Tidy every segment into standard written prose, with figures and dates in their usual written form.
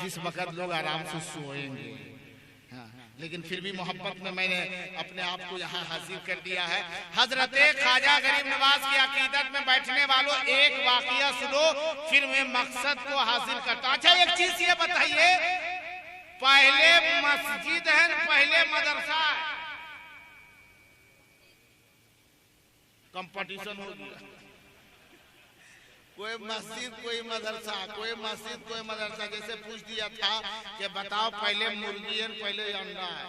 जिस वक्त लोग आराम से सोएंगे। हाँ, लेकिन फिर भी मोहब्बत में मैंने अपने आप को यहाँ हाजिर कर दिया है। हजरत ख्वाजा गरीब नवाज की अकीदत में बैठने वालों, एक वाकया सुनो, फिर मैं मकसद को हासिल करता। अच्छा, एक चीज ये बताइए, पहले मस्जिद है, पहले मदरसा है? कंपटीशन हो गया, कोई मस्जिद कोई मदरसा, कोई मस्जिद कोई मदरसा। जैसे पूछ दिया था कि बताओ पहले मुर्गी है पहले अंडा है?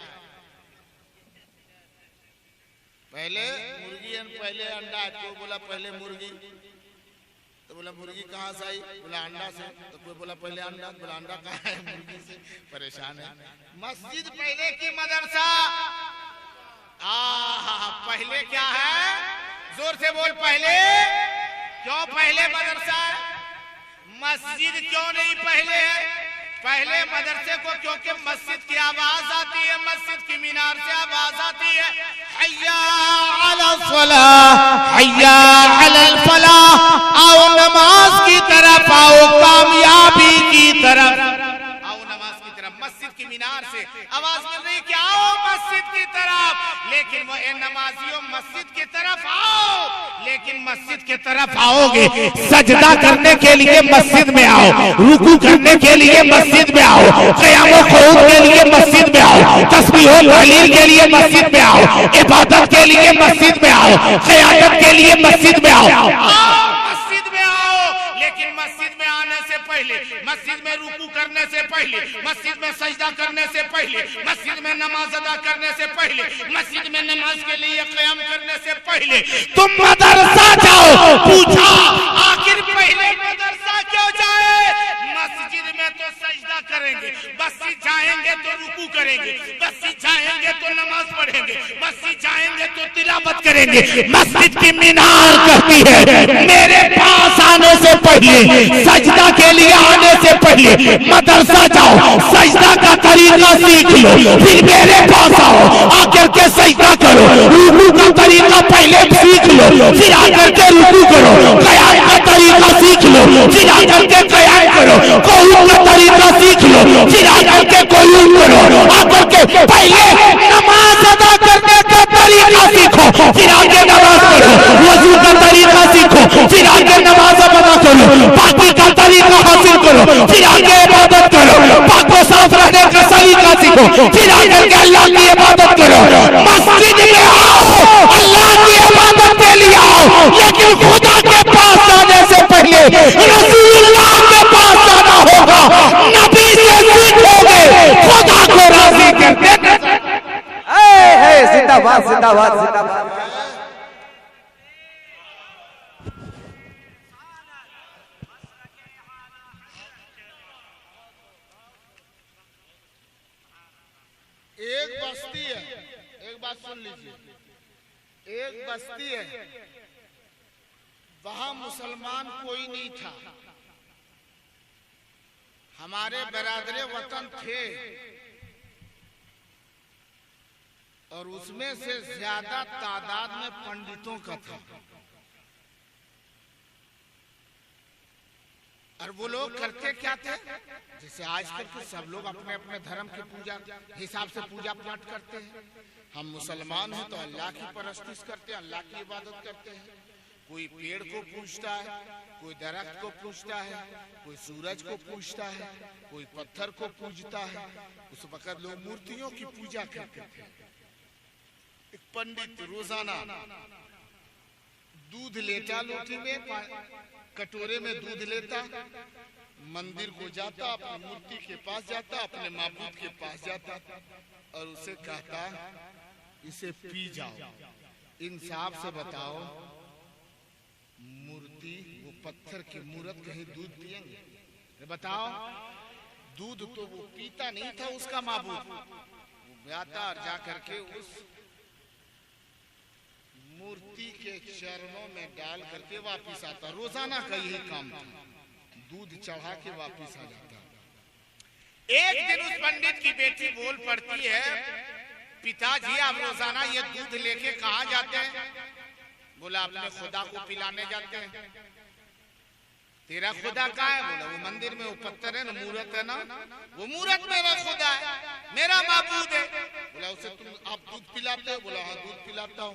पहले मुर्गी है पहले अंडा है? तो बोला पहले मुर्गी। तो बोला मुर्गी कहाँ से आई? बोला अंडा से। तो कोई बोला पहले अंडा, बोला अंडा कहाँ है? मुर्गी से। परेशान है। मस्जिद पहले की मदरसा? पहले क्या है? जोर से बोल, पहले क्यों पहले मदरसा? मस्जिद क्यों नहीं पहले है? पहले मदरसे को क्योंकि मस्जिद की आवाज आती है, मस्जिद की मीनार से आवाज आती है, हय्या अलल सलाह, हय्या अलल फलाह, आओ नमाज की तरफ, आओ कामयाबी की तरफ, आओ नमाज की तरफ। मस्जिद की मीनार से आवाज मिल रही कि आओ मस्जिद की तरफ। लेकिन वो नमाजियों मस्जिद की तरफ आओ, लेकिन मस्जिद की तरफ आओगे सजदा करने के लिए मस्जिद में आओ, रुकू करने के लिए मस्जिद में आओ, क़याम व क़ुऊद के लिए मस्जिद में आओ, तस्बीह व तहलील के लिए मस्जिद में आओ, इबादत के लिए मस्जिद में आओ, क़यादत के लिए मस्जिद में आओ, मस्जिद में आओ। लेकिन मस्जिद में आने से पहले, मस्जिद में रुकू करने से पहले, मस्जिद में सजदा करने से पहले, मस्जिद में नमाज अदा करने से पहले, मस्जिद में नमाज के लिए क़याम करने से पहले तुम मदरसा जाओ। पूछा आखिर पहले मदरसा क्यों जाए? मस्जिद में तो सजदा करेंगे, मस्जिद जाएंगे तो रुकू करेंगे, मस्जिद जाएंगे तो नमाज पढ़ेंगे, मस्जिद जाएंगे तो तिलावत करेंगे। मस्जिद की मीनार कहती है मेरे पास आने से पहले, सजदा के लिए आने से पहले मदरसा जाओ, सजदा का तरीका सीख लो, फिर मेरे पास आओ, आकर के सजदा करो, रुकू का तरीका पहले सीख लो, फिर आकर के रुकू करो, क़याम का तरीका सीख लो, फिर आकर के क़याम करो, क़ुऊद का तरीका सीख लो, फिर आकर के क़ुऊद करो, आकर के पहले नमाज अदा करने का तरीका सीखो, फिर आगे नमाज पढ़ो, वजू का तरीका सीखो, फिर आगे नमाज अदा करो, पाकी का तरीका हासिल करो, फिर आगे इबादत करो, पाक व साफ रहने का सलीका सीखो, फिर आकर के अल्लाह की इबादत करो। मस्जिद में आओ, अल्लाह की इबादत के लिए आओ, लेकिन खुदा के पास जाने से पहले रसूलुल्लाह के पास जाना होगा, नबी से सीखोगे, खुदा को राजी करते। जिंदाबाद जिंदाबाद जिंदाबाद। एक बस्ती है, एक बात सुन लीजिए, एक बस्ती है, वहां मुसलमान कोई नहीं था, हमारे बरादरे वतन थे, और उसमें से ज्यादा तादाद में पंडितों का था। और वो लोग करते क्या थे? जैसे आजकल के सब लोग अपने अपने धर्म की पूजा हिसाब से पूजा पाठ करते हैं। हम मुसलमान हैं तो अल्लाह की परस्तिश करते हैं, अल्लाह की इबादत करते हैं। कोई पेड़ को पूजता है, कोई दरख्त को पूजता है, कोई सूरज को पूजता है, कोई पत्थर को पूजता है। उस वक्त लोग मूर्तियों की पूजा करते थे। एक पंडित रोजाना दूध लेता, लोटी में कटोरे में दूध लेता, मंदिर को जाता, अपनी मूर्ति के पास जाता, अपने माबूद के पास जाता और उसे कहता इसे पी जाओ। इंसाफ से बताओ, मूर्ति वो पत्थर की मूर्त कहीं दूध पिएंगे? बताओ, दूध तो वो पीता नहीं था, उसका माबूद वो जाता और जा करके उस मूर्ति के चरणों में डाल करके वापिस आता। रोजाना का यही काम था, दूध चढ़ा के वापिस आ जाता। एक दिन उस पंडित की बेटी बोल पड़ती है, पिताजी आप रोजाना ये दूध लेके कहाँ जाते हैं? बोला अपने खुदा को पिलाने जाते हैं। तेरा खुदा कहाँ है? बोला वो मंदिर में वो पत्थर है ना, मूर्त है ना, वो मूर्त मेरा खुदा है, मेरा माबूद है। बोला उसे तुम आप दूध पिलाते हो? बोला हाँ दूध पिलाता हूँ।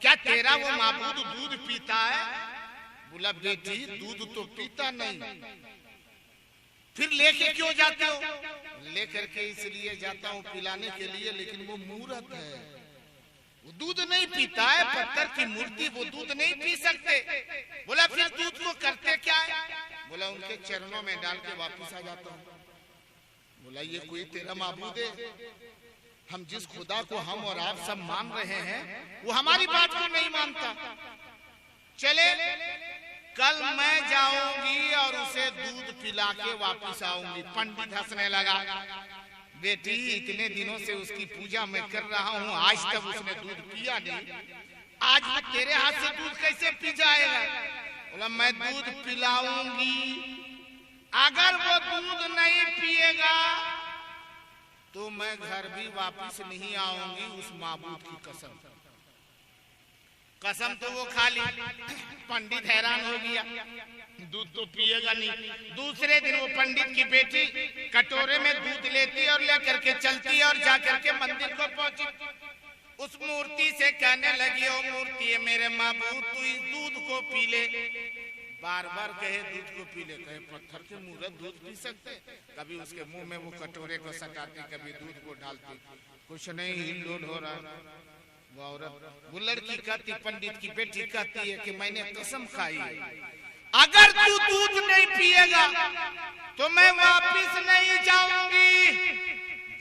क्या तेरा वो माबूद दूध पीता है? बोला बेटी दूध तो पीता नहीं, फिर लेके क्यों जाते हो? लेकर के इसलिए जाता हूँ पिलाने के लिए, लेकिन वो मूर्त है, वो दूध नहीं पीता है, पत्थर की मूर्ति, वो दूध नहीं पी सकते। बोला फिर दूध को करते क्या है? बोला उनके चरणों में डाल के वापस आ जाता हूँ। बोला ये कोई तेरा माबूद है? हम जिस खुदा को हम और आप सब मान रहे हैं वो हमारी बात को नहीं मानता। चले कल मैं जाऊंगी और उसे दूध पिला के वापस आऊंगी। पंडित हंसने लगा, बेटी इतने दिनों से उसकी पूजा मैं कर रहा हूँ, आज तक उसने दूध पिया नहीं, आज मैं तेरे हाथ से दूध कैसे पी जाएगा? बोला मैं दूध पिलाऊंगी, अगर वो दूध नहीं पिएगा तो मैं घर भी वापस नहीं आऊंगी, उस माबूद की कसम। कसम तो वो खा ली। पंडित हैरान हो गया, दूध तो पिएगा नहीं। दूसरे दिन वो पंडित की बेटी कटोरे में दूध लेती और लेकर के चलती और जाकर के मंदिर को पहुंची। उस मूर्ति से कहने लगी, ओ मूर्ति है मेरे माबूद, तू इस दूध को पी ले। बार बार कहे दूध को पी ले, कहे पत्थर के मूर्त दूध पी सकते? कभी उसके मुंह में वो कटोरे को सटाती, कभी दूध को डालती, कुछ नहीं हिल हो रहा। वो औरत, वो लड़की कहती, पंडित की बेटी कहती है कि मैंने कसम खाई, अगर तू दूध नहीं पिएगा तो मैं वापिस नहीं जाऊंगी।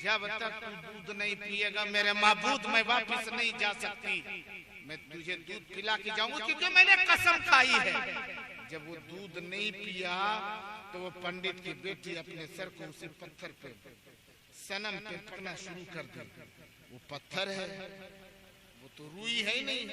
जब तक तू दूध नहीं पिएगा मेरे माबूद, मैं वापिस नहीं जा सकती। मैं तुझे दूध पिला के जाऊंगी क्योंकि मैंने कसम खाई है। जब वो दूध नहीं पिया तो वो पंडित की बेटी अपने सर को उसे पत्थर पे, सनम पे पकना शुरू कर दी। वो पत्थर है, वो तो रुई है ही नहीं,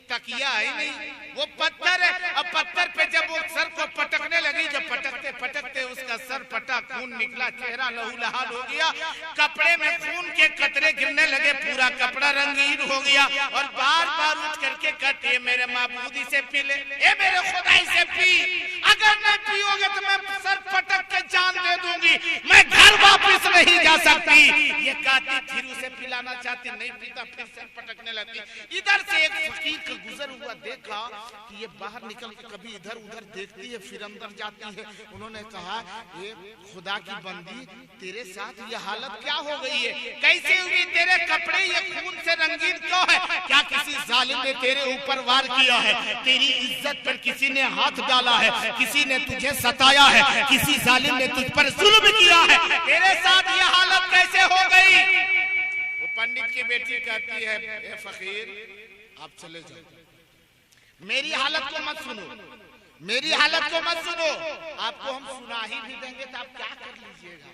तकिया है नहीं, वो पत्थर है। अब पत्थर पे जब वो सर को पटकने लगी, जब पटकते पटकते उसका सर फटा, खून निकला, चेहरा लहूलुहान हो गया, कपड़े में खून के कतरे गिरने लगे, पूरा कपड़ा रंगीन हो गया। और बार बार उठ करके कहती है मेरे माबूदी से पी ले, ए मेरे खुदाई से पी, अगर नहीं पियोगे तो मैं सर पटक के जान दे दूंगी, मैं घर वापस नहीं जा सकती। ये कहती फिर उसे पिलाना चाहती, नहीं पीता, फिर सर पटकने लगती। इधर से एक फकीर का गुजर हुआ, देखा कि ये बाहर निकल के कभी इधर उधर देखती है, फिर अंदर जाती है। उन्होंने कहा, ये खुदा की बंदी, तेरे साथ ये हालत क्या हो गई है? कैसे हुई? तेरे कपड़े ये खून से रंगीन क्यों है? क्या किसी जालिम ने तेरे ऊपर वार किया है? तेरी इज्जत पर किसी ने हाथ डाला है? किसी ने तुझे सताया है? किसी जालिम ने तुझ पर जुल्म किया है? तेरे साथ ये हालत कैसे हो गई? वो पंडित की बेटी कहती है, ए फकीर आप चले जाओ, मेरी हालत को मत सुनो, मेरी हालत को मत सुनो, आपको हम सुना ही भी देंगे तो आप क्या कर लीजिएगा?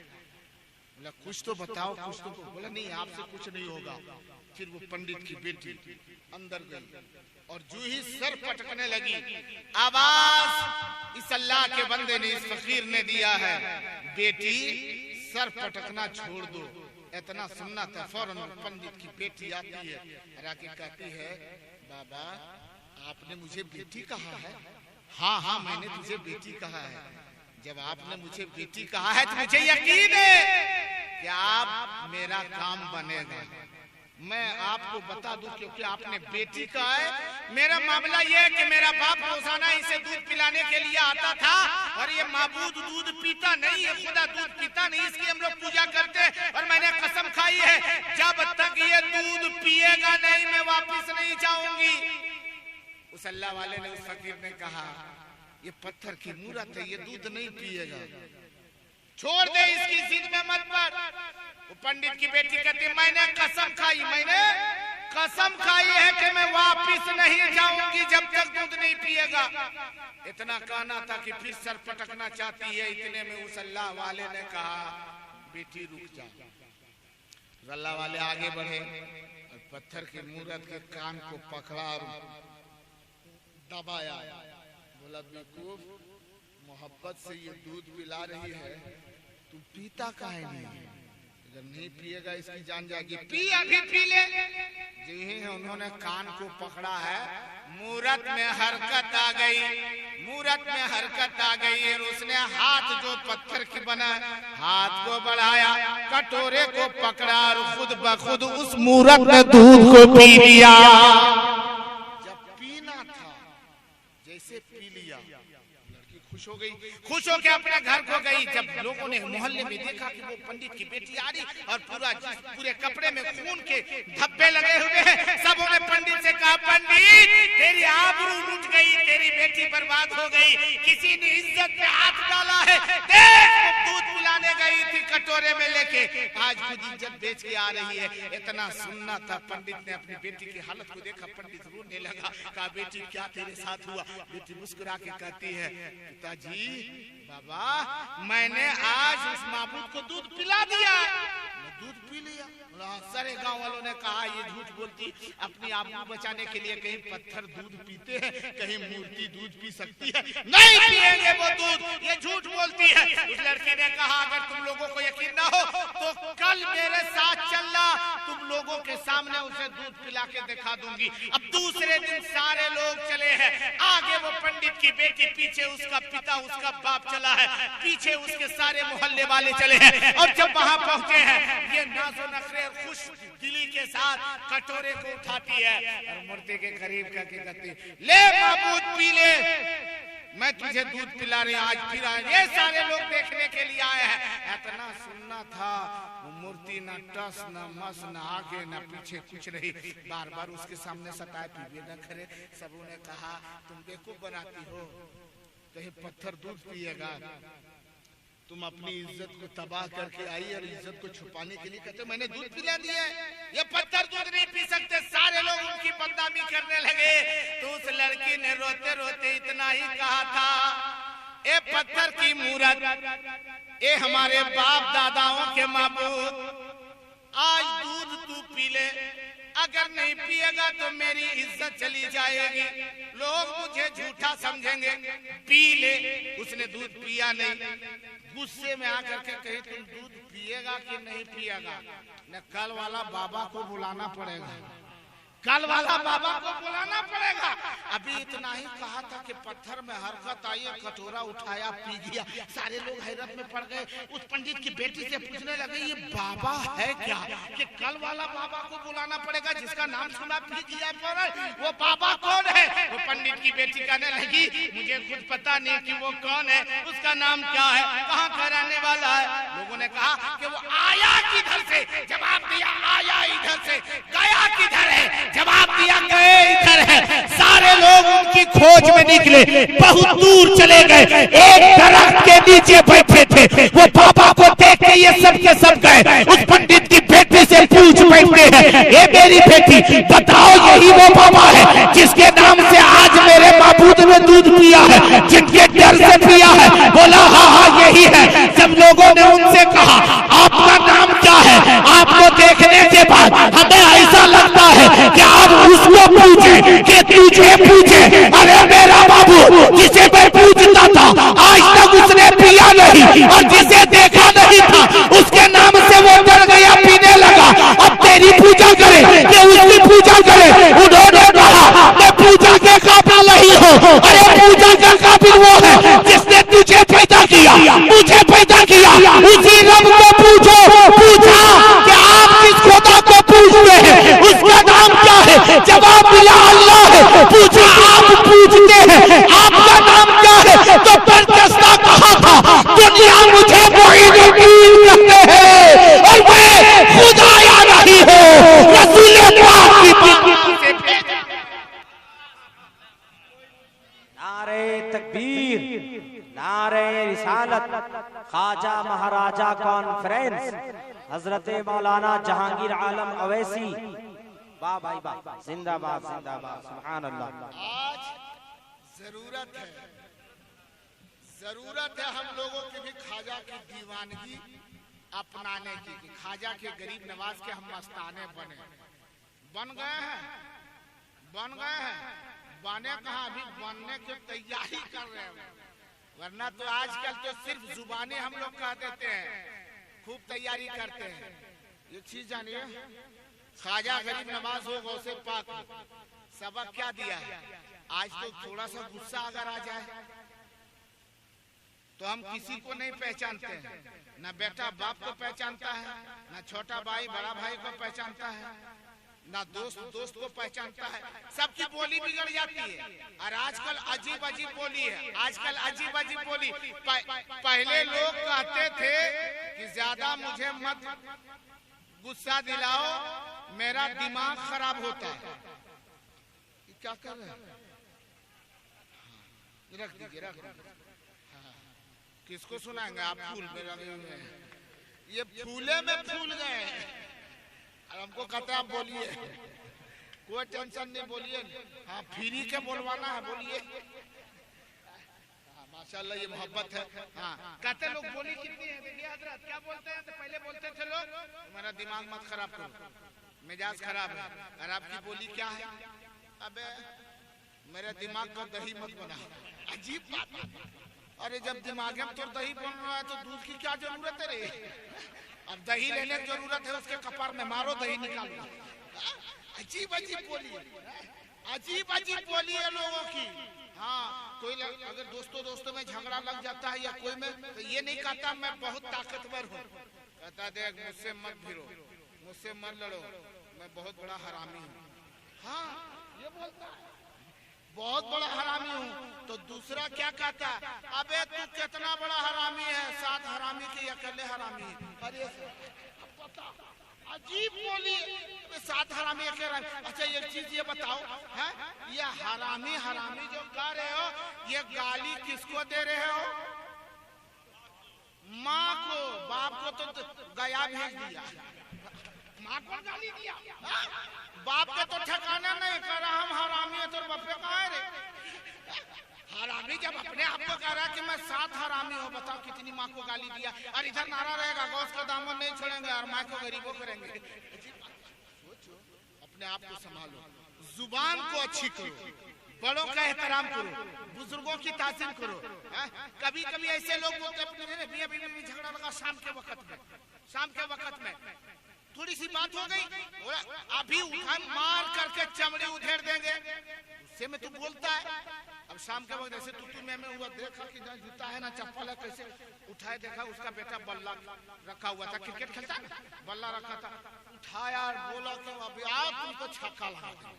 बोला कुछ तो बताओ, कुछ तो। बोला नहीं आपसे कुछ नहीं होगा। फिर वो पंडित की बेटी अंदर गई और जो ही सर पटकने लगी, आवाज इस अल्लाह के बंदे ने, इस फकीर ने दिया है, बेटी सर पटकना छोड़ दो। इतना सुनना था, फौरन पंडित की बेटी आती है, राके कहती है, बाबा आपने मुझे बेटी कहा है? हाँ हाँ मैंने तुझे बेटी कहा है। जब आपने मुझे बेटी कहा है तो मुझे यकीन है कि आप मेरा काम बनेगा। मैं आपको बता दूं क्योंकि आपने बेटी कहा है। मेरा मामला यह है कि मेरा बाप रोजाना इसे दूध पिलाने के लिए आता था और ये माबूद दूध पीता नहीं है, खुदा दूध पीता नहीं, इसकी हम लोग पूजा करते हैं। और मैंने कसम खाई है जब तक ये दूध पिएगा नहीं मैं वापिस नहीं जाऊंगी। उस अल्लाह वाले ने, उस फकीर ने कहा, ये पत्थर की मूरत है, ये दूध नहीं पिएगा, छोड़ दे, इसकी जिद में मत पड़। वो पंडित की बेटी कहती, मैंने कसम खाई, मैंने कसम खाई है कि मैं वापिस नहीं जाऊंगी जब तक दूध नहीं पिएगा। इतना कहना था कि फिर सर पटकना चाहती है। इतने में उस अल्लाह वाले ने कहा, बेटी रुक जा। अल्लाह वाले आगे बढ़े और पत्थर की मूरत के कान को पकड़ा और दबाया। बोला बेवकूफ, मोहब्बत से ये दूध पिला रही है, तू पीता काहे नहीं? अगर नहीं पिएगा इसकी जान जाएगी, पी, अभी पी ले। जी उन्होंने कान को पकड़ा है, मूरत में हरकत आ गई, मूरत में हरकत आ गई और उसने हाथ जो पत्थर की बना हाथ को बढ़ाया, कटोरे को पकड़ा और खुद ब खुद उस मूरत में दूध को पी लिया। जब पीना था जैसे पी लिया, लड़की खुश हो गई, खुश होकर अपने घर को गई। जब लोगों ने मोहल्ले में देखा कि वो पंडित की बेटी आ रही और पूरे कपड़े में खून के धब्बे लगे हुए हैं, सबों ने पंडित से कहा, पंडित तेरी आबरू लुट गई, तेरी बेटी बर्बाद हो गई, किसी ने इज्जत पे हाथ डाला है। देख दूध पिलाने गई थी कटोरे में लेके, आज खुद इज्जत बेच के आ रही है। इतना सुनना था। पंडित ने अपनी बेटी की हालत को देखा, पंडित रोने लगा, कहा बेटी क्या तेरे साथ हुआ? बेटी मुस्कुरा के कहती है, पिताजी बाबा मैंने आज उस माबूद को दूध पिला दिया, मैं दूध पी लिया। सारे गांव वालों ने कहा ये झूठ बोलती, अपनी आबरू बचाने के लिए कहीं पत्थर दूध पीते हैं, कहीं मूर्ति दूध पी सकती है, नहीं पिएंगे वो दूध, ये झूठ बोलती है। उस लड़की ने कहा अगर तुम लोगों को यकीन ना हो तो कल मेरे साथ चलना, तुम लोगों के सामने उसे दूध पिला के दिखा दूंगी। अब दूसरे दिन सारे लोग चले हैं, आगे वो पंडित की बेटी, पीछे उसका पिता उसका बाप चला है, पीछे उसके सारे मोहल्ले वाले चले हैं। और जब वहां पहुंचे हैं, ये नाज़ो नखरे खुश दिली के साथ कटोरे को उठाती है और मूर्ति के करीब करके कहती, ले माबूद पी ले, मैं तुझे दूध पिला रही, आज फिर आए। ये सारे लोग देखने के लिए आए हैं। इतना सुनना था, वो मूर्ति न टस न मस न आगे न पीछे कुछ नहीं, बार बार उसके सामने सताए, पीवे न करे। सबों ने कहा तुम बेवकूफ बनाती हो, कहीं पत्थर दूध पिएगा, तुम अपनी इज्जत को तबाह करके आई और इज्जत को छुपाने के लिए कहते मैंने दूध पिला दिया है, ये पत्थर दूध नहीं पी सकते। सारे लोग उनकी बदनामी करने लगे। तो उस लड़की ने रोते रोते इतना ही कहा था, ए पत्थर की मूरत, ए हमारे बाप दादाओं के माबूद, आज दूध तू पी ले, अगर नहीं पिएगा तो मेरी इज्जत चली जाएगी, लोग मुझे झूठा समझेंगे, पी ले। उसने दूध पिया नहीं, गुस्से में आकर के कही तुम दूध पिएगा कि नहीं पिएगा? न कल वाला बाबा को बुलाना पड़ेगा, कल वाला बाबा को बुलाना पड़ेगा। अभी इतना ही कहा था कि पत्थर में हरकत आई, कटोरा उठाया पी गया। सारे लोग हैरत में पड़ गए। उस पंडित की बेटी से पूछने लगे ये बाबा है क्या, कि कल वाला बाबा को बुलाना पड़ेगा, जिसका नाम सुना पी गया, वो बाबा कौन है? वो पंडित की बेटी कहने लगी मुझे कुछ पता नहीं कि वो कौन है, उसका नाम क्या है, कहाँ का रहने वाला है। लोगों ने कहा कि वो आया किधर से, जवाब दिया आया इधर से, गया किधर है, जवाब दिया गए इधर है। सारे लोग उनकी खोज में निकले, बहुत दूर चले गए, एक दरख्त के नीचे बैठे थे। वो बाबा को देख के ये सब के सब गए, उस पंडित की बेटी से पूछ बैठते हैं, ये मेरी बेटी बताओ यही वो बाबा है जिसके नाम से आज मेरे माबूद ने दूध पिया है, जिनके डर से पिया है? बोला हाँ हाँ यही है। जब लोगों ने उनसे कहा आपका नाम क्या है, आपको देखने के बाद हमें ऐसा लगता है कि आप उसको पूछे कि तुझे पूछे, अरे मेरा बाबू जिसे मैं पूछता था आज तक उसने पिया नहीं, और जिसे देखा नहीं था उसके नाम से वो डर गया, पीने लगा। अब तेरी पूजा करे कि उसकी पूजा करे? उन्होंने कहा मैं पूजा के काबिल नहीं हूँ। अरे पूजा का काबिल वो है जिसने तुझे पैदा किया, मुझे पैदा किया, उसी रब को पूछो। पूछा कि आप किस खुदा को पूछते हैं, उसका नाम क्या है? जवाब दिया अल्लाह है। पूछा आप पूछते हैं आपका नाम क्या है? तो बरदस्ता कहा था दुनिया मुझे मोइनुद्दीन कहते हैं और मैं खुदा आ रही हूँ, रसूल पाक की बात से भेजा। नारे तकबीर, नारे रिसालत, ख्वाजा महाराजा कॉन्फ्रेंस, हजरत मौलाना जहांगीर आलम अवैसी, वाह भाई वाह, जिंदाबाद जिंदाबाद, सुभान अल्लाह। आज जरूरत है हम लोगों की भी ख्वाजा की दीवानगी अपनाने की, कि ख्वाजा के गरीब नवाज के हम मस्ताने बन गए हैं, बने कहाँ, अभी बनने की तैयारी कर रहे हैं। वरना तो आजकल तो सिर्फ जुबानें हम लोग कह देते हैं, खूब तैयारी करते हैं। एक चीज जानिए, ख्वाजा गरीब नवाज हो गौसे पाक सबक क्या दिया है। आज तो थोड़ा सा गुस्सा अगर आ जाए तो हम किसी को नहीं पहचानते हैं, ना बेटा बाप को पहचानता है, ना छोटा भाई बड़ा भाई को पहचानता है, ना दोस्त दोस्त को पहचानता है। सबकी बोली बिगड़ जाती है। और आजकल अजीब अजीब बोली है, आजकल अजीब अजीब बोली। पहले लोग कहते थे कि ज्यादा मुझे मत गुस्सा दिलाओ, मेरा दिमाग खराब होता है। क्या कर रहे हैं? रख दीजिए, रख दीजिए। किसको सुनाएंगे आप? फूल में लगे हुए हैं, ये फूले में फूल गए और हमको कहते हैं आप बोलिए, कोई टेंशन नहीं, बोलिए। हाँ, फ्री के बोलवाना है, बोलिए। माशाल्लाह, ये मोहब्बत है। हाँ, कहते लोग बोली कितनी है, देखिए हजरत क्या बोलते हैं। तो पहले बोलते थे लोग, तुम्हारा दिमाग मत खराब करो, मिजाज खराब है। और आपकी बोली क्या है? अबे मेरे दिमाग का दही मत बना। अजीब बात है। अरे जब दिमाग में तो दही बन रहा है तो दूध की क्या जरूरत है रे? अब दही लेने की जरूरत है, उसके कपार में मारो, दही निकाल दो। अजीब अजीब बोली, अजीब अजीब बोली है लोगों की। हाँ, कोई अगर दोस्तों में झगड़ा लग जाता है या कोई में, तो ये नहीं कहता मैं बहुत ताकतवर हूँ, कहता देख मुझसे मत भिड़ो, मुझसे मत लड़ो, मैं बहुत बड़ा हरामी हूँ। हाँ, ये बोलता है बहुत बड़ा हरामी हूँ। तो दूसरा क्या कहता है? अबे तू कितना बड़ा हरामी है, 7 हरामी के अकेले हरामी है। अरे अजीब बोली, 7 हरामी अकेले। अच्छा एक चीज ये बताओ, है ये हरामी हरामी जो गा रहे हो, ये गाली किसको दे रहे हो? माँ को, बाप को तो गया भेज दिया, माँ को गाली दिया। बाप के तो ठिकाना नहीं कर रहा, हम हरामी है तो बापे कहाँ है रे? हरामी जब अपने आप को कह रहा है कि मैं 7 हरामी हूँ, बताओ कितनी माँ को गाली दिया। और इधर नारा रहेगा गौस का दामन नहीं छोड़ेंगे और माँ को गरीबों करेंगे। सोचो, अपने आप को संभालो, जुबान को अच्छी करो, बड़ों का एहतराम करो, बुजुर्गों की ताज़ीम करो। कभी कभी ऐसे लोग बोलते अपने भी झगड़ा लगा शाम के वक्त में थोड़ी सी बात हो गई, अभी उठा मार करके चमड़ी उधेड़ देंगे, उससे में तू बोलता है। अब शाम के वक्त ऐसे तू में हुआ, देखा कि ना जूता है ना चप्पल है, कैसे उठाए, देखा उसका बेटा बल्ला रखा हुआ था, क्रिकेट खेलता है, बल्ला रखा था, उठाया और बोला कि अभी आओ तुमको छक्का लगा दो।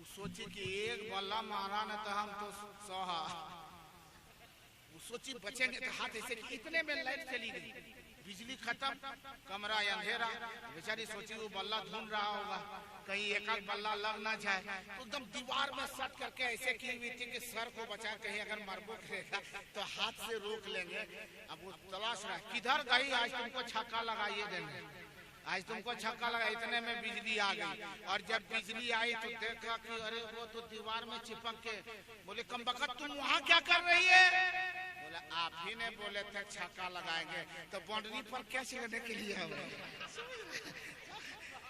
सोची कि एक बल्ला मारा ना तो हम तो सोहा, सोची बचेंगे तो हाथ ऐसे। इतने में लाइट चली गई, बिजली खत्म, कमरा अंधेरा। बेचारी सोची वो बल्ला ढूंढ रहा होगा कहीं एक आध बल्ला लग ना जाए, तो एकदम दीवार में सट करके ऐसे की हुई थी कि सर को बचा, कहीं अगर मरबो करेगा तो हाथ से रोक लेंगे। अब वो तलाश रहा, किधर गई, आज तुमको छक्का लगाइए देंगे, आज तुमको छक्का लगा। इतने में बिजली आ गई, और जब बिजली आई तो देखा कि अरे वो तो दीवार में चिपक के। बोले कम बखत तुम वहाँ क्या कर रही है? बोला आप ही ने बोले थे छक्का लगाएंगे, तो बाउंड्री पर क्या छिड़ने के लिए हम।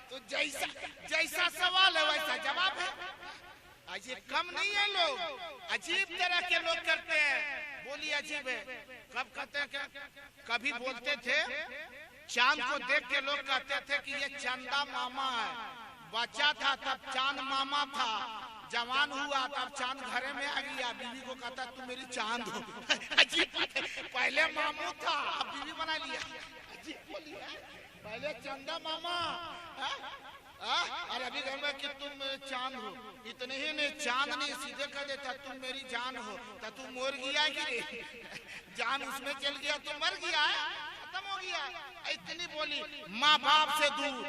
तो जैसा सवाल है वैसा जवाब है। अजीब कम नहीं है लोग, अजीब तरह के लोग करते हैं। बोली अजीब है। कब कहते हैं क्या? कभी बोलते थे चांद को देख के लोग कहते थे कि ये चंदा मामा है। बच्चा था तब चांद मामा था, जवान हुआ तब चांद घरे में आ गया, बीवी को कहता तू मेरी चांद हो। अजीब बात है, पहले मामू था अब बीवी बना लिया। अजीब बोली है, पहले चंदा मामा और अभी घर में कि तुम चांद हो। इतने ही नहीं, चांद नहीं सीधे कह देता तुम मेरी जान हो, तो तू मर गया कि रे? जान उसमें चल गया तो मर गया, खत्म हो गया। इतनी बोली। माँ बाप से दूर,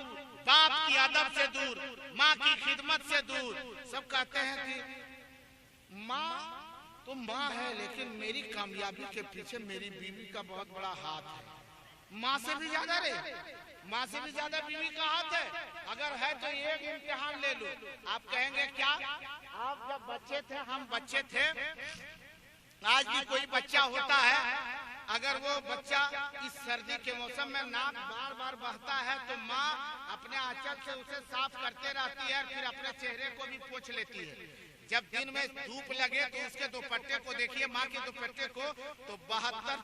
बाप की अदब से दूर, माँ की खिदमत से दूर। सब कहते हैं कि माँ तो माँ है, लेकिन मेरी कामयाबी के पीछे मेरी बीवी का बहुत बड़ा हाथ है। माँ से भी ज्यादा रे, माँ से भी ज्यादा बीवी का हाथ है। अगर है तो एक इम्तिहान ले लो। आप कहेंगे क्या? आप जब बच्चे थे, हम बच्चे थे, आज भी कोई बच्चा होता है, अगर वो बच्चा इस सर्दी के मौसम में नाक बार बार बहता है तो माँ अपने आंचल से उसे साफ करते रहती है, फिर अपने चेहरे को भी पोंछ लेती है। जब दिन में धूप लगे तो उसके दुपट्टे को देखिए, माँ के दुपट्टे को, तो 72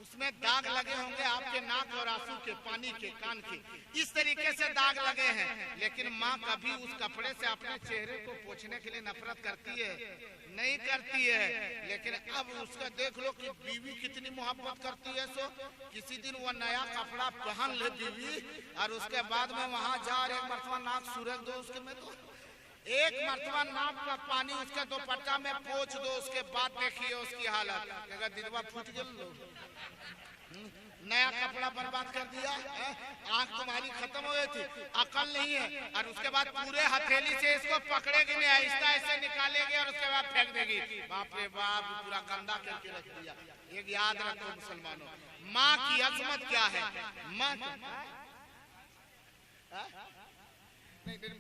उसमें दाग लगे होंगे आपके नाक और आंसू के, पानी के, कान के, इस तरीके से दाग लगे हैं। लेकिन माँ कभी उस कपड़े से अपने चेहरे को पोंछने के लिए नफरत करती है? नहीं करती है। लेकिन अब उसका देख लो कि बीवी कितनी मोहब्बत करती है। सो किसी दिन वो नया कपड़ा पहन ले बीवी, और उसके बाद में वहां जा और एक मरतबा नाक सूरज दो उसके में, तो एक मरतबा नाक का पानी उसके दुपट्टा में पोंछ दो, उसके बाद देखिए उसकी हालत। अगर दिलवा फूट गया, नया कपड़ा बर्बाद कर दिया, आंख तुम्हारी खत्म हो गई थी, अकल नहीं है। और उसके बाद पूरे हथेली से इसको पकड़ेगी नहीं, आहिस्ता ऐसे निकालेगी और उसके बाद फेंक देगी। बाप रे बाप, पूरा गंदा करके रख दिया। एक याद रखो मुसलमानों, माँ की अजमत क्या है। माँ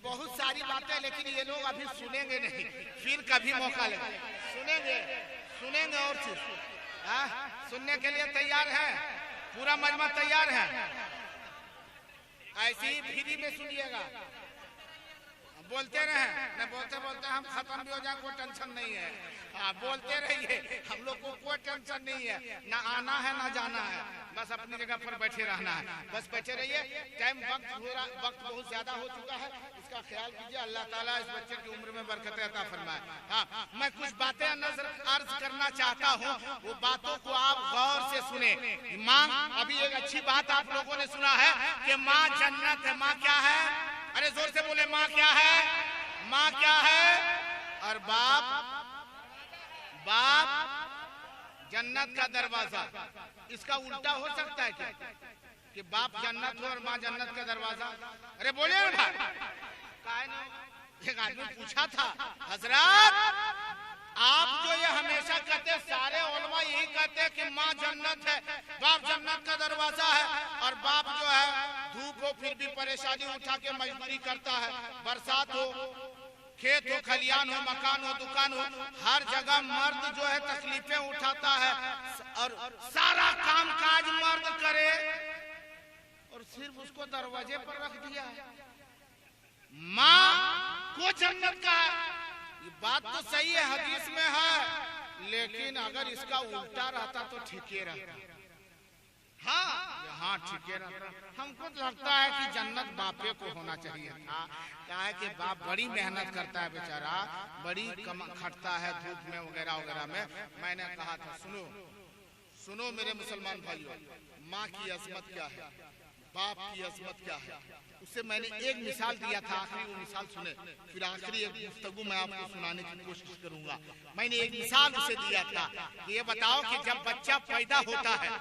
बहुत सारी बातें, लेकिन ये लोग अभी सुनेंगे नहीं, फिर कभी मौका लेगा सुनेंगे और चीज। सुनने के लिए तैयार है? पूरा मजमा तैयार है? ऐसे ही फ्री में सुनिएगा, बोलते रहे, न बोलते बोलते हम खत्म भी हो जाए, कोई टेंशन नहीं है। हाँ, बोलते रहिए, हम लोग को कोई टेंशन नहीं है, ना आना है ना जाना है, बस अपनी जगह पर बैठे रहना है। बस बैठे रहिए। टाइम वक्त बहुत ज्यादा हो चुका है, इसका ख्याल कीजिए। अल्लाह ताला इस बच्चे की उम्र में बरकत अता फरमाए। हाँ, मैं कुछ बातें नजर अर्ज करना चाहता हूँ, वो बातों को आप गौर से सुने। माँ, अभी एक अच्छी बात आप लोगों ने सुना है कि माँ जन्नत है। माँ क्या है? अरे जोर से बोले, माँ क्या है? माँ क्या है? और बाप जन्नत का दरवाजा। इसका उल्टा हो सकता है क्या कि बाप जन्नत हो और माँ जन्नत का दरवाजा? अरे बोले भाई, एक आदमी पूछा था, हजरत आप जो ये हमेशा कहते, सारे उलमा यही कहते हैं कि माँ जन्नत है, बाप जन्नत का दरवाजा है, और बाप जो है धूप हो फिर भी परेशानी उठा के मजदूरी करता है, बरसात हो, खेत हो, खलियान हो, मकान हो, दुकान हो, हर जगह मर्द जो है तकलीफें उठाता है, और सारा काम काज मर्द करे, और सिर्फ उसको दरवाजे पर रख दिया। माँ को जन्नत का है, ये बात तो सही है, हदीस में है, लेकिन अगर इसका उल्टा रहता तो ठीक रहता। हाँ, ठीक है। हमको लगता है कि जन्नत बापे को होना चाहिए था। क्या है कि बाप बड़ी मेहनत करता है बेचारा, बड़ी खटता है धूप में वगैरह वगैरह में। मैंने कहा था, सुनो मेरे मुसलमान भाइयों, माँ की अजमत क्या है, बाप की अजमत क्या है। उससे मैंने एक मिसाल दिया था, आखिरी वो मिसाल सुने, फिर आखिरी एक गुफ्तगू मैं आपको सुनाने की कोशिश करूंगा। मैंने एक मिसाल उसे दिया था, ये बताओ कि जब बच्चा पैदा होता है,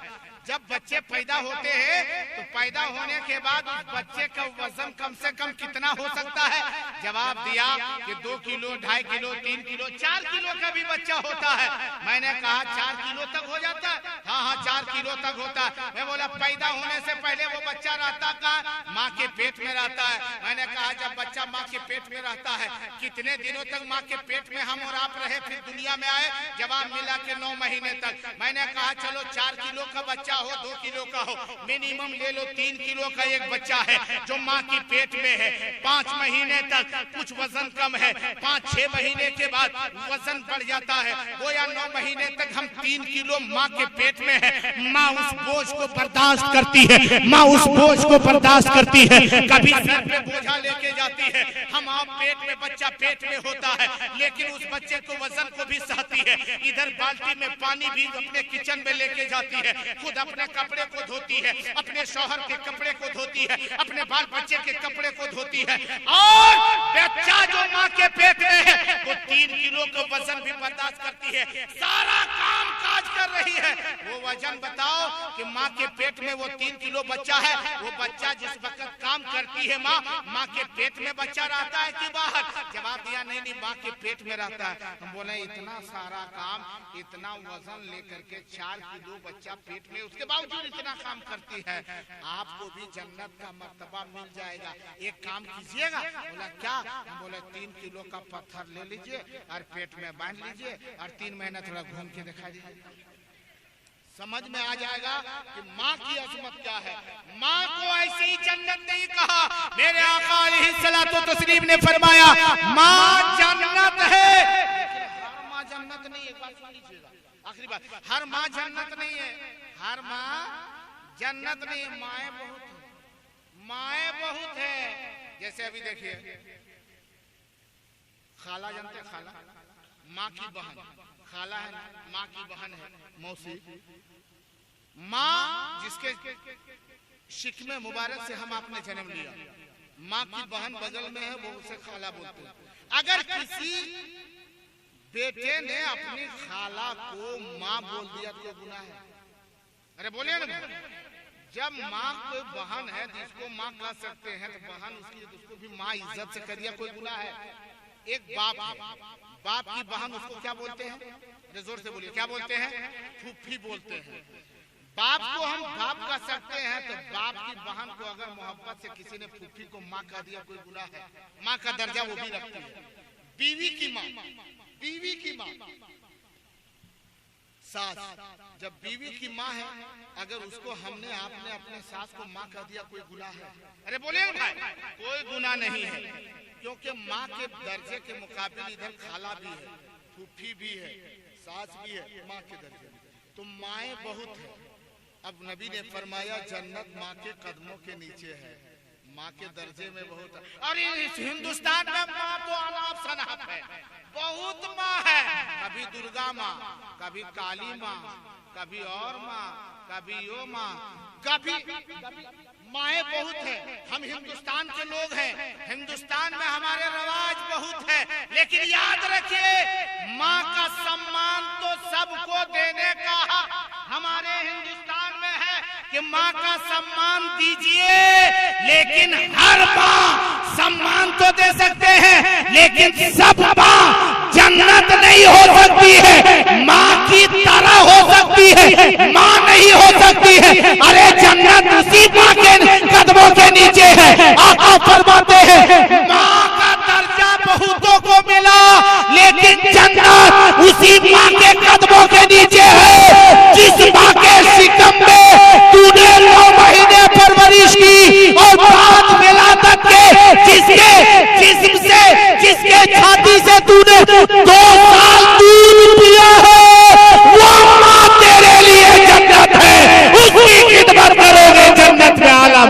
जब बच्चे पैदा होते हैं तो पैदा होने के बाद उस बच्चे का वजन कम से कम कितना हो सकता है? जवाब दिया कि 2 किलो, 2.5 किलो, 3 किलो, 4 किलो का भी बच्चा होता है। मैंने कहा 4 किलो तक हो जाता है? हाँ, 4 किलो तक होता है। मैं बोला पैदा होने से पहले वो बच्चा रहता कहाँ? माँ के पेट में रहता है। मैंने कहा जब बच्चा माँ के पेट में रहता है, कितने दिनों तक माँ के पेट में हम और आप रहे, फिर दुनिया में आए? जवाब मिला कि 9 महीने तक। मैंने कहा चलो 4 किलो का बच्चा हो, 2 किलो का हो, मिनिमम ले लो 3 किलो का एक बच्चा है जो माँ की पेट में है। 5 महीने तक कुछ वजन कम है, 5-6 महीने के बाद वजन बढ़ जाता है, वो या 9 महीने तक हम 3 किलो माँ के पेट में है। माँ उस बोझ को बर्दाश्त करती है, माँ उस बोझ को बर्दाश्त करती है। कभी सर पे बोझा लेके जाती है, हम आप पेट में, बच्चा पेट में होता है, लेकिन उस बच्चे को वजन को भी सहती है। इधर बाल्टी में पानी भी अपने किचन में लेके जाती है, खुद अपने कपड़े को धोती है, अपने शौहर के कपड़े को धोती है, अपने बाल बच्चे के कपड़े को धोती है। और बच्चा जो माँ के पेट में है वो 3 किलो का वजन भी बर्दाश्त करती है, सारा काम काज कर रही है। वो वजन बताओ कि माँ के पेट में वो 3 किलो बच्चा है, वो बच्चा जिस वक्त काम करती है माँ के पेट में बच्चा रहता है कि बाहर? जवाब दिया नहीं, माँ के पेट में रहता है। हम बोले इतना सारा काम, इतना वजन लेकर के 4 किलो बच्चा पेट में, उसके बावजूद इतना काम करती है, आपको भी जन्नत का मर्तबा मिल जाएगा। एक काम कीजिएगा। बोला क्या? हम बोले 3 किलो का पत्थर ले लीजिए और पेट में बांध लीजिए और 3 महीना थोड़ा घूम के दिखा दीजिए, समझ में आ जाएगा कि माँ की अजमत क्या है। माँ को ऐसे ही जन्नत नहीं कहा, मेरे आका अलैहिस्सलातु तस्लीम ने फरमाया माँ जन्नत है। हर माँ जन्नत नहीं, एक बात सुन लीजिएगा, आखिरी बात, हर माँ जन्नत नहीं है, हर माँ जन्नत नहीं है, माएँ बहुत है, माएँ बहुत है। जैसे अभी देखिए खाला, जानते हैं खाला, माँ की बहन, खाला है ना, माँ की बहन है, मौसी। माँ जिसके शिकमे मुबारक से हम आपने जन्म लिया, माँ की बहन बगल में है, वो उसे खाला बोलते हैं। अगर किसी बेटे ने अपनी खाला को माँ बोल दिया तो गुनाह है। अरे बोलिए ना, जब माँ कोई बहन है जिसको माँ कह सकते हैं तो बहन उसकी, उसको भी माँ इज्जत से कर दिया, कोई गुनाह है। एक बाप है, बाप की बहन उसको क्या बोलते हैं? अरे जोर से बोलिए, क्या बोलते हैं? फूफी बोलते हैं। बाप को हम बाप कह सकते हैं, तो बाप की बहन को अगर मोहब्बत से किसी ने फूफी को माँ कह दिया, कोई गुनाह है? माँ का दर्जा वो भी रखती है। बीवी की माँ, बीवी की माँ, सास, जब बीवी की माँ है, अगर उसको हमने आपने अपने सास को माँ कह दिया, कोई गुनाह है? अरे बोलिए ना भाई, कोई गुनाह नहीं है, क्योंकि माँ के दर्जे के मुकाबले इधर खाला भी है, फूफी भी है, सास भी है, माँ के दर्जे। तो माएँ बहुत है। अब नबी ने फरमाया जन्नत माँ के कदमों के नीचे है, माँ के दर्जे में बहुत है। और इस हिंदुस्तान में माँ तो अनाप शनाप है, बहुत माँ है, कभी दुर्गा माँ, कभी काली माँ, कभी और माँ, कभी यो माँ, कभी माएँ बहुत है। हम हिंदुस्तान के लोग हैं, हिंदुस्तान में हमारे रवाज बहुत है, लेकिन याद रखिए माँ का सम्मान तो सबको देने का हमारे हिंदुस्तान में है कि माँ का सम्मान दीजिए, लेकिन हर माँ सम्मान तो दे सकते हैं, लेकिन सब माँ जन्नत नहीं हो सकती है। माँ की तरह हो सकती है, माँ नहीं हो सकती है। अरे जन्नत उसी माँ के कदमों के नीचे है। आका फरमाते हैं माँ का दर्जा बहुतों को मिला, लेकिन जन्नत उसी माँ के कदमों के नीचे है जिस माँ के शिकम में तूने 9 महीने परवरिश की और बाद विलादत के जिसके जिस्म से, जिसके छाती से तूने 2 साल दूध पिया है, वो माँ तेरे लिए जन्नत है, उसकी खिदमत करोगे जन्नत में आला।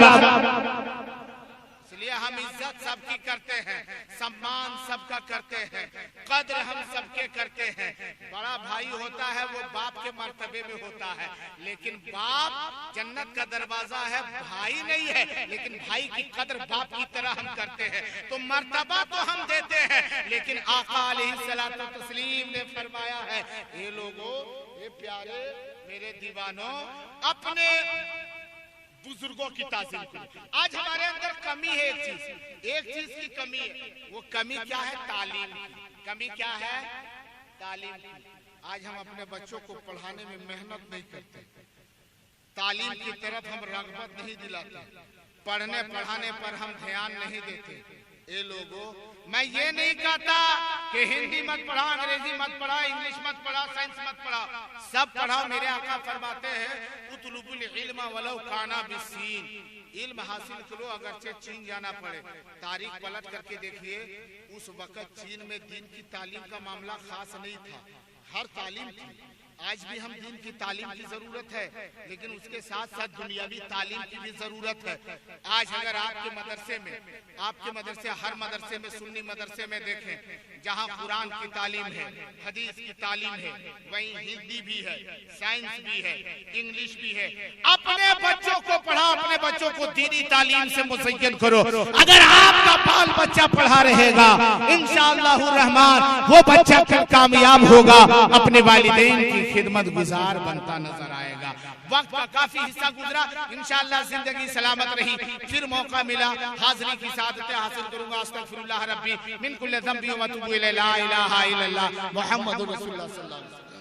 इसलिए हम इज्जत सबकी करते हैं, सम्मान सबका करते हैं, कद्र हम सबके करते हैं। बड़ा भाई होता है वो बाप के मर्तबे में होता है, लेकिन बाप जन्नत का दरवाजा है, भाई नहीं है, लेकिन भाई की कद्र बाप की तरह हम करते हैं। तो मर्तबा तो हम देते हैं, लेकिन आका अलैहिस्सलातु तस्लीम ने फरमाया है, ये लोगों, ये प्यारे मेरे दीवानों, अपने बुजुर्गों की ताज़ीम करो। आज हमारे अंदर कमी है, एक चीज की कमी है। वो कमी क्या है? तालीम की कमी। क्या है? तालीम की। आज हम अपने बच्चों को पढ़ाने में मेहनत नहीं करते, तालीम की तरफ हम रग़बत नहीं दिलाते, पढ़ने पढ़ाने पर हम ध्यान नहीं देते। ये लोगों, मैं ये नहीं कहता कि हिंदी मत पढ़ा, अंग्रेजी मत पढ़ा, इंग्लिश मत पढ़ा, साइंस मत पढ़ा, सब पढ़ाओ। मेरे आका फरमाते हैं उतलुबुल इल्म वलौ काना बिस्सीन, इल्म हासिल करो अगरचे चीन जाना पड़े। तारीख पलट करके देखिए, उस वक्त चीन में दीन की तालीम का मामला खास नहीं था, हर तालीम थी। आज भी हम दीन की तालीम की जरूरत है, लेकिन उसके साथ साथ दुनियावी तालीम की भी जरूरत है। आज अगर आपके मदरसे में, आपके मदरसे, हर मदरसे में, सुन्नी मदरसे में देखें, जहाँ कुरान की तालीम है, हदीस की तालीम है, वहीं हिंदी भी है, साइंस भी है, इंग्लिश भी है। अपने बच्चों को पढ़ाओ, अपने बच्चों को दीनी तालीम से मुज़य्यन करो। अगर आपका बाल बच्चा पढ़ा रहेगा, इंशाअल्लाह रहमान वो बच्चा कल कामयाब होगा, अपने वालिदैन की खिदमत गुजार बनता नजर आएगा। वक्त का काफी हिस्सा गुजरा, इंशाअल्लाह जिंदगी सलामत रही, फिर मौका मिला हाजिरी की सादतें हासिल करूंगा। अस्तगफिरुल्लाह रब्बी मिन कुल्लि ज़ंबि व अतूबु इलैहि, ला इलाहा इल्लल्लाह मुहम्मदुर रसूलुल्लाह सल्लल्लाहु अलैहि वसल्लम।